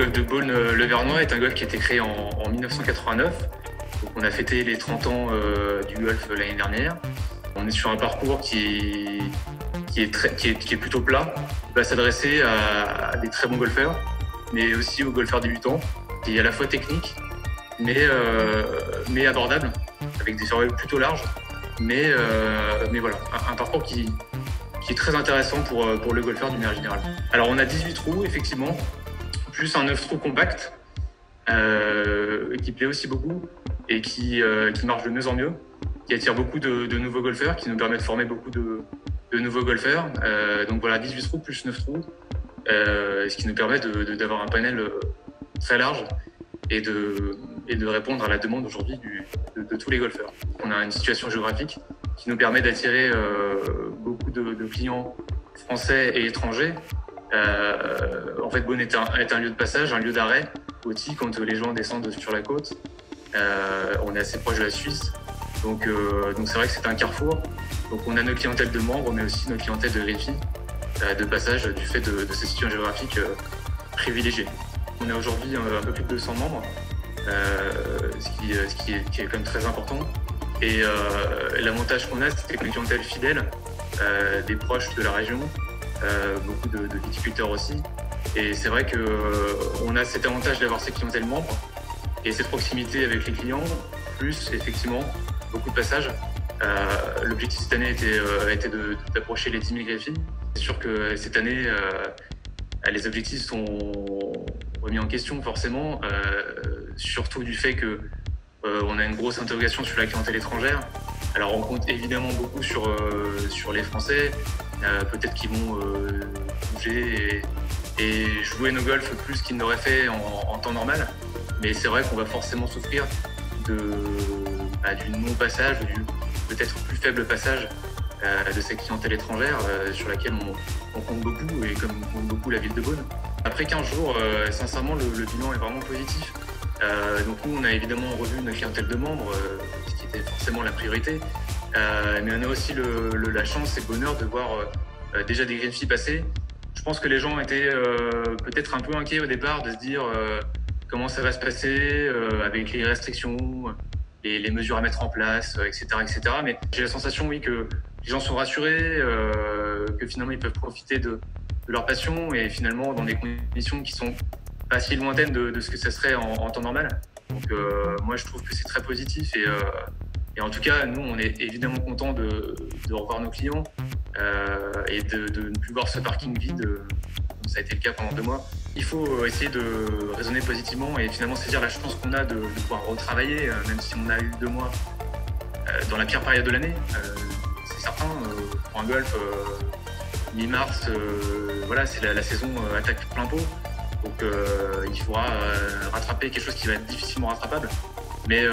golf de Beaune le Vernois est un golf qui a été créé en 1989. Donc on a fêté les 30 ans du golf l'année dernière. On est sur un parcours qui est plutôt plat, qui va s'adresser à des très bons golfeurs, mais aussi aux golfeurs débutants, qui est à la fois technique, mais abordable, avec des fairways plutôt larges. Mais voilà, un parcours qui est très intéressant pour le golfeur d'une manière générale. Alors on a 18 trous, effectivement, plus un 9 trous compact, qui plaît aussi beaucoup et qui marche de mieux en mieux, qui attire beaucoup de nouveaux golfeurs, qui nous permet de former beaucoup de nouveaux golfeurs. Donc voilà, 18 trous plus 9 trous, ce qui nous permet d'avoir un panel très large et de répondre à la demande aujourd'hui de tous les golfeurs. On a une situation géographique qui nous permet d'attirer beaucoup de clients français et étrangers. En fait, Beaune est un lieu de passage, un lieu d'arrêt aussi quand les gens descendent sur la côte. On est assez proche de la Suisse, donc c'est vrai que c'est un carrefour. Donc on a notre clientèle de membres, mais aussi notre clientèle de greffiers de passage du fait de cette situation géographique privilégiée. On a aujourd'hui un peu plus de 200 membres, ce qui est quand même très important. Et l'avantage qu'on a, c'est une clientèle fidèle, des proches de la région, beaucoup de viticulteurs aussi. Et c'est vrai qu'on a cet avantage d'avoir ces clientèles membres et cette proximité avec les clients, plus effectivement beaucoup de passages. L'objectif cette année a été d'approcher les 10 000 greffiers. C'est sûr que cette année, les objectifs sont remis en question forcément, surtout du fait qu'on a une grosse interrogation sur la clientèle étrangère. Alors on compte évidemment beaucoup sur les Français, peut-être qu'ils vont bouger et jouer nos golfs plus qu'ils n'auraient fait en temps normal. Mais c'est vrai qu'on va forcément souffrir du non-passage, du peut-être plus faible passage de cette clientèle étrangère sur laquelle on compte beaucoup, et comme on compte beaucoup la ville de Beaune. Après 15 jours, sincèrement, le bilan est vraiment positif. Donc nous, on a évidemment revu notre clientèle de membres, ce qui était forcément la priorité. Mais on a aussi la chance et le bonheur de voir déjà des green fees passer. Je pense que les gens étaient peut-être un peu inquiets au départ de se dire comment ça va se passer avec les restrictions, les mesures à mettre en place, etc., etc. Mais j'ai la sensation, oui, que les gens sont rassurés, que finalement ils peuvent profiter de leur passion et finalement dans des conditions qui sont pas si lointaines de ce que ça serait en temps normal. Donc moi je trouve que c'est très positif et en tout cas nous on est évidemment contents de revoir nos clients et de ne plus voir ce parking vide comme ça a été le cas pendant 2 mois. Il faut essayer de raisonner positivement et finalement saisir la chance qu'on a de pouvoir retravailler, même si on a eu 2 mois dans la pire période de l'année. C'est certain, pour un golf, mi-mars, voilà, c'est la saison attaque plein pot. Donc il faudra rattraper quelque chose qui va être difficilement rattrapable. Mais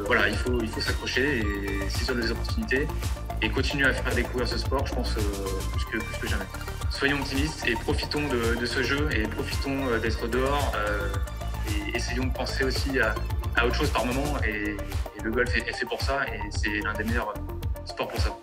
voilà, il faut s'accrocher et saisir les opportunités et continuer à faire découvrir ce sport, je pense, plus que jamais. Soyons optimistes et profitons de ce jeu et profitons d'être dehors et essayons de penser aussi à autre chose par moment. Et le golf est fait pour ça et c'est l'un des meilleurs sports pour ça.